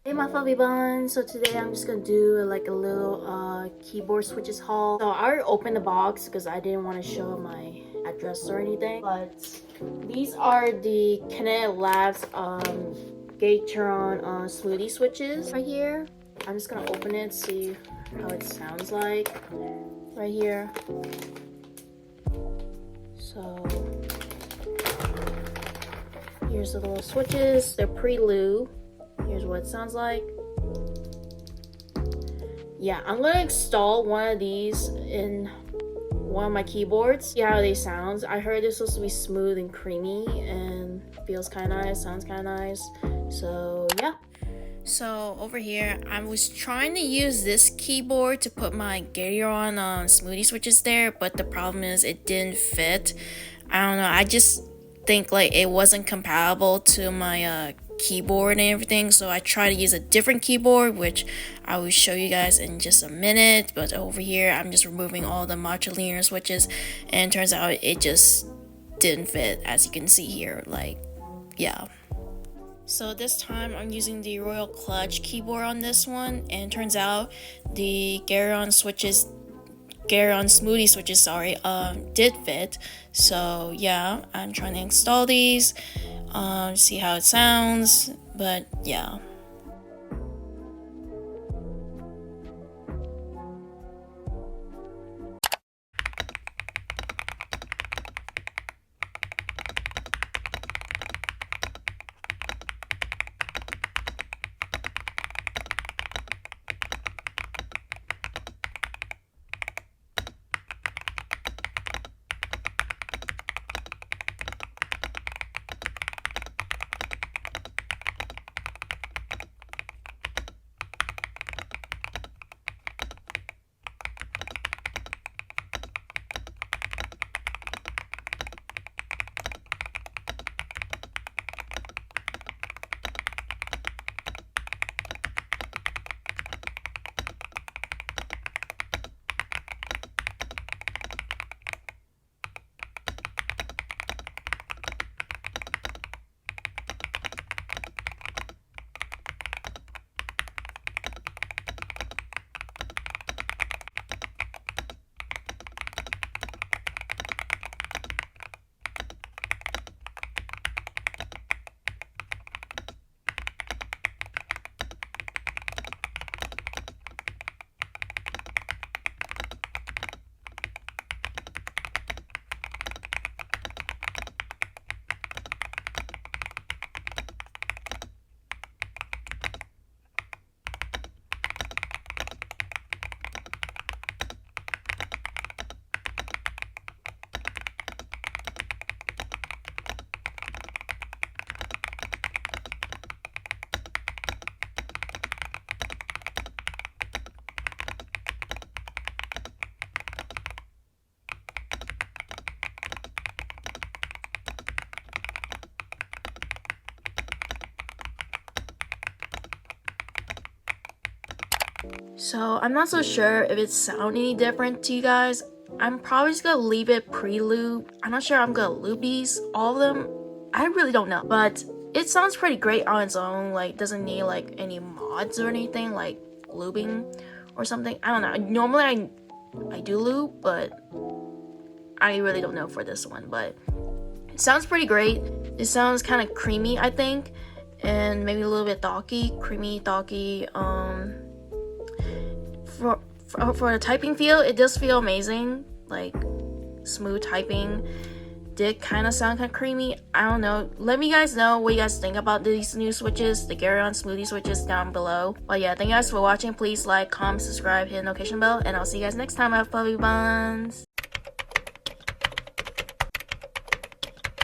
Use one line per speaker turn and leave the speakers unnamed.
Hey my Fluffy Bunz, so today I'm just gonna do like a little keyboard switches haul. So I already opened the box because I didn't want to show my address or anything, but these are the Kinetic Labs Gateron Smoothie switches right here. I'm just gonna open it and see how it sounds like right here. So here's the little switches. They're pre-lubed. Here's what it sounds like. Yeah, I'm gonna install one of these in one of my keyboards. See how they sound. I heard they're supposed to be smooth and creamy and feels kind of nice, sounds kind of nice. So yeah. So over here, I was trying to use this keyboard to put my Gateron Smoothie switches there, but the problem is it didn't fit. I don't know. I just think like it wasn't compatible to my keyboard and everything, so I tried to use a different keyboard, which I will show you guys in just a minute. But over here I'm just removing all the linear switches, and it turns out it just didn't fit, as you can see here. Like, yeah. So this time I'm using the Royal Clutch keyboard on this one, and it turns out the Gateron Smoothie switches, did fit. So yeah, I'm trying to install these, see how it sounds, but yeah. So I'm not so sure if it sounds any different to you guys. I'm probably just gonna leave it pre-lube. I'm not sure I'm gonna lube these, all of them. I really don't know, but it sounds pretty great on its own. Like, doesn't need like any mods or anything like lubing or something. I don't know. Normally I do lube, but I really don't know for this one. But it sounds pretty great. It sounds kind of creamy, I think, and maybe a little bit talky, creamy, talky. For the typing feel, it does feel amazing, like smooth typing. Did kind of sound kind of creamy. I don't know. Let me guys know what you guys think about these new switches, the Gateron Smoothie switches, down below. But yeah, thank you guys for watching. Please like, comment, subscribe, hit the notification bell, and I'll see you guys next time. I have Fluffy Bunz.